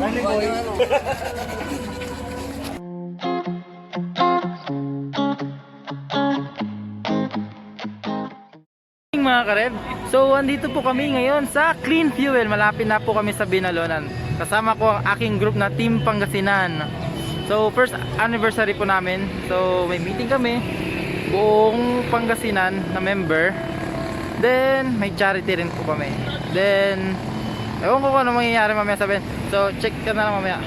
Sunny boy. Mga kareb, so andito po kami ngayon sa Clean Fuel. Malapit na po kami sa Binalonan. Kasama ko ang aking group na Team Pangasinan. So first anniversary po namin. So may meeting kami, buong Pangasinan na member. Then may charity rin po kami. Then ewan ko kung ano mangyayari mamaya sabihin. So check ka na lang mamaya.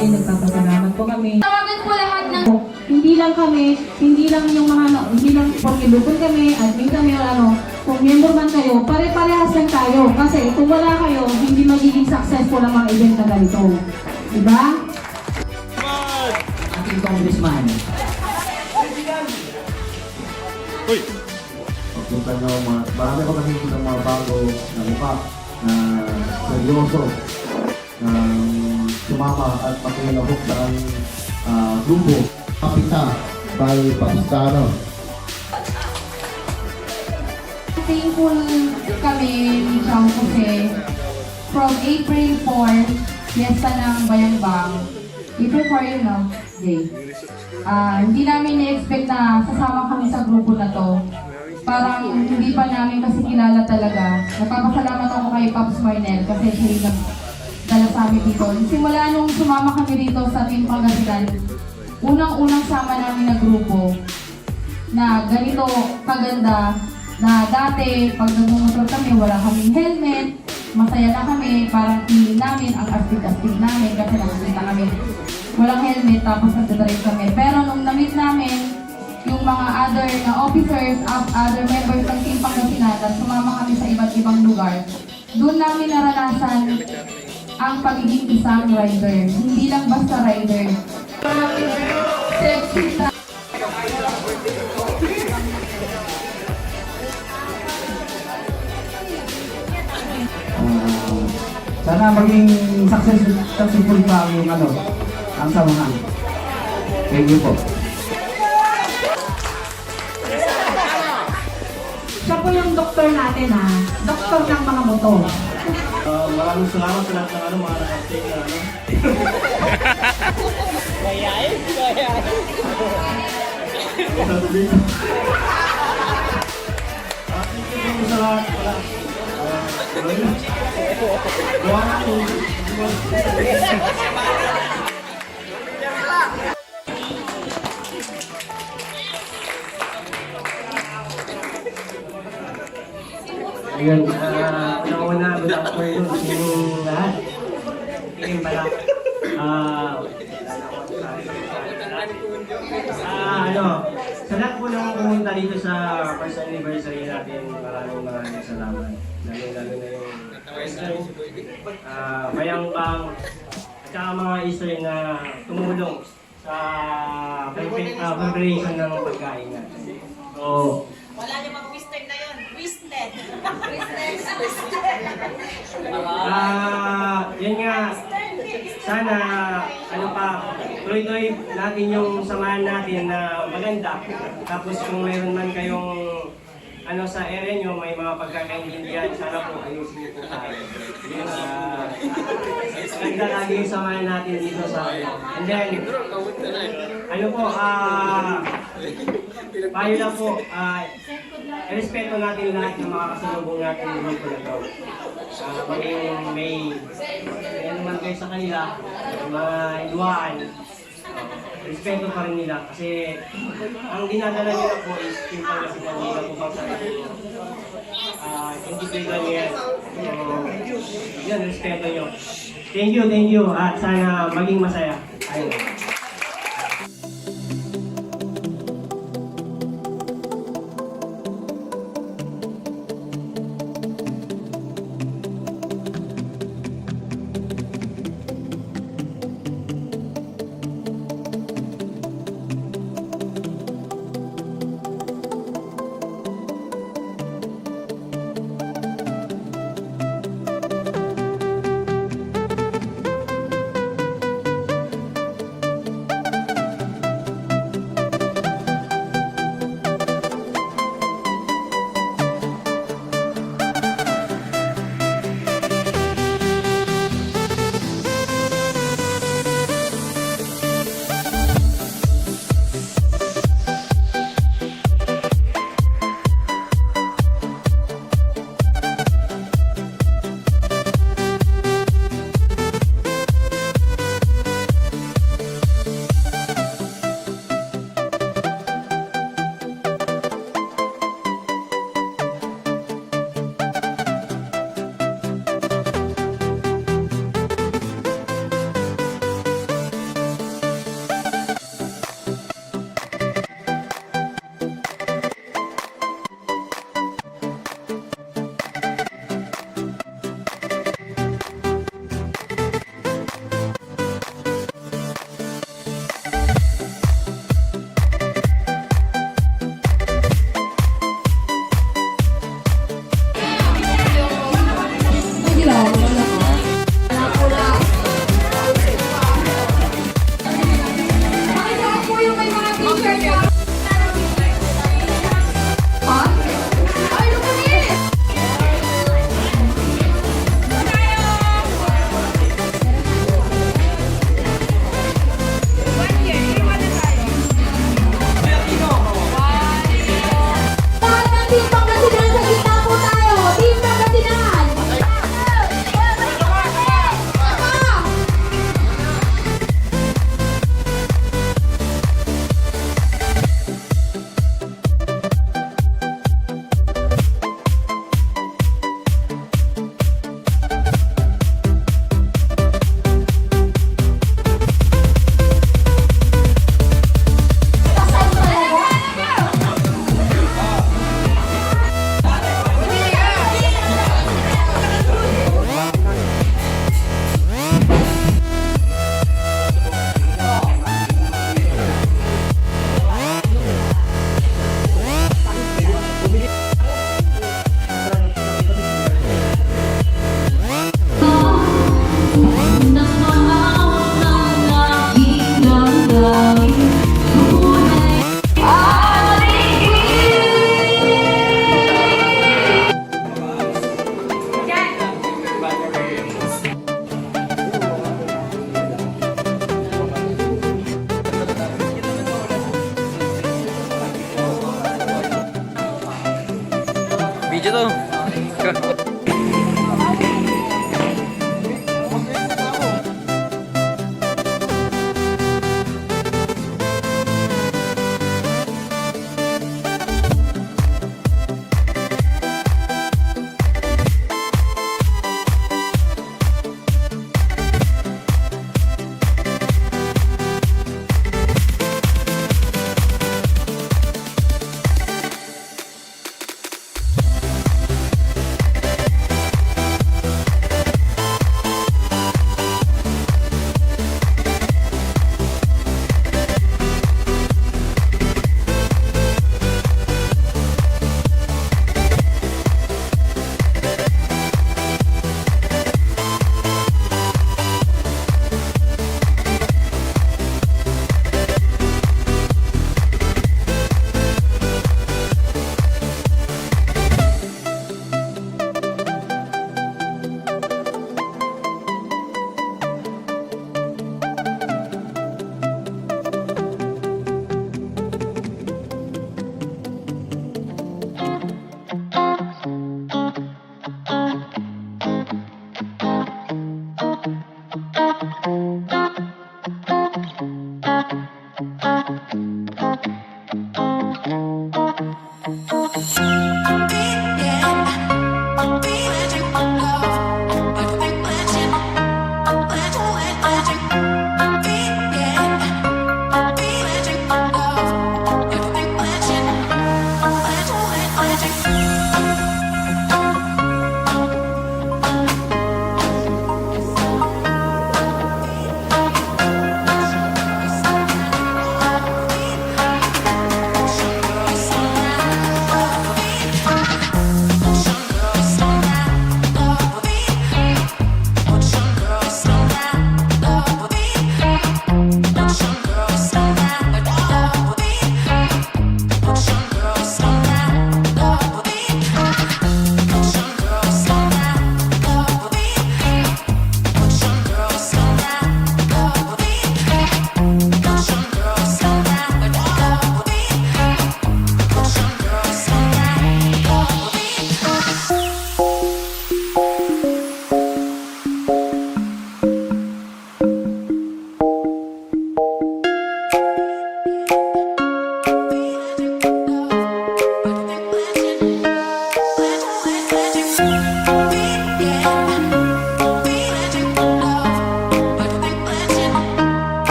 Nagpapasalamat po kami. Tawagan po lahat ng hindi lang kami, hindi lang yung mga hindi lang pagkilupon kami, admin kami o ano, kung member man kayo, pare-parehas lang tayo. Kasi kung wala kayo, hindi magiging successful ang mga event na ganito. Diba? Ating congressman. Uy! Pagpunta nyo, marami ko nakikita ng mga bago na mukha na seryoso na sumama at makilahok sa grupo Kapita by Pakistano. Thankful kami ni Chang Jose from April 4, Fiesta ng Bayambang. April 4 yun, no? Jay. Hindi namin na-expect na sasama kami sa grupo na to. Parang hindi pa namin kasi kilala talaga. Nagpapasalamat ako kay Pops Marnel kasi siya yung nagdala sa amin dito. Simula nung sumama kami dito sa Team Pangasinan, unang-unang sama namin na grupo na ganito kaganda na dati pag nagmumotor kami wala kaming helmet, masaya na kami, parang feeling namin ang astig-astig namin kasi nakikita kami walang helmet tapos nagdadrive kami. Pero nung na-meet namin yung mga other na officers, other members ng Team Pangasinan at sumama kami sa iba't ibang lugar, doon namin naranasan ang pagiging isang rider. Hindi lang basta rider. Sexy Sana maging successful pa ang ang samahan. Thank you po. Siya po yung doktor natin ha. Doktor ng mga motor. Maraming salamat sa lahat ng mga nag-take na Thank you sa lahat. Ayun, una-una, good afternoon sa inyong lahat. Tingin pala, sa lahat po nang pumunta dito sa first anniversary natin, maraming salamat. Lalo na yung Bayang Bang, at saka mga Easter na tumulong sa preparation ng pagkain natin. So, Wala niyo mag-twisted na yun. Twisted. Yan nga, sana, tuloy-tuloy natin yung samahan natin na maganda. Tapos kung mayroon man kayong sa area nyo, may mga pagkakaintindihan, sana po ayusin niyo po tayo. Maganda lagi yung samahan natin dito sa And then, payo lang po, respeto natin lahat ng mga kasalubong natin ng grupo na to. Maging may naman kayo sa kanila, mga iluwaan, respeto pa rin nila kasi ang dinadala nila po is yung pagkasipan nila po bang sa hindi pwede nyo yan. So, yan, respeto nyo. Thank you, at sana maging masaya. Ayun.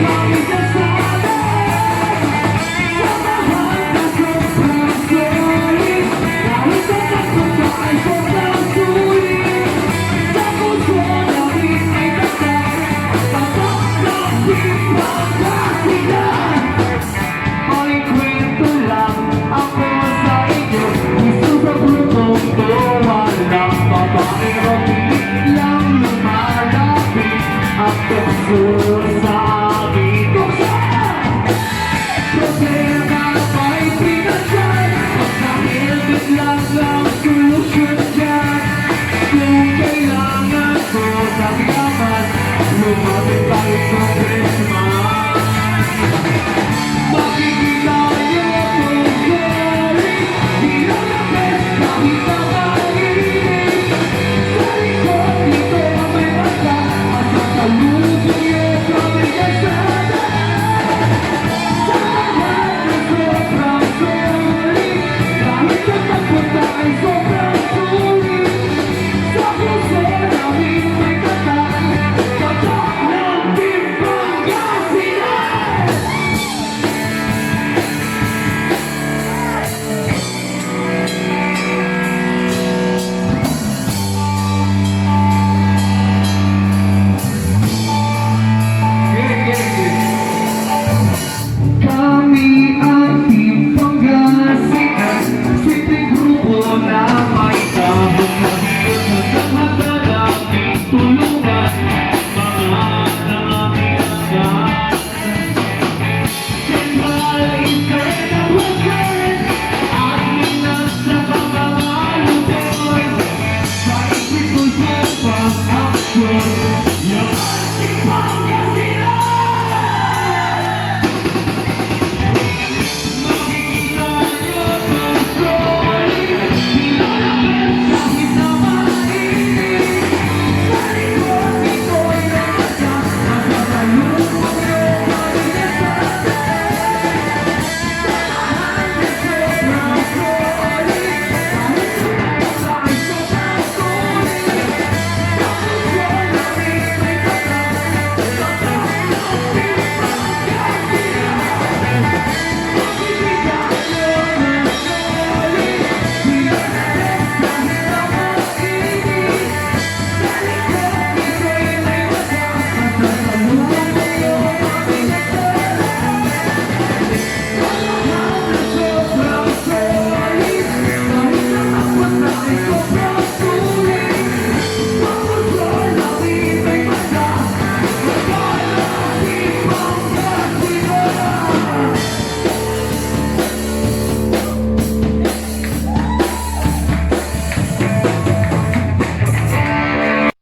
Kami sa sana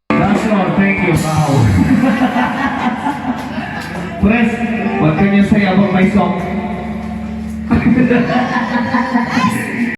That's all. Thank you. Wow. Pres, what can you say about my song?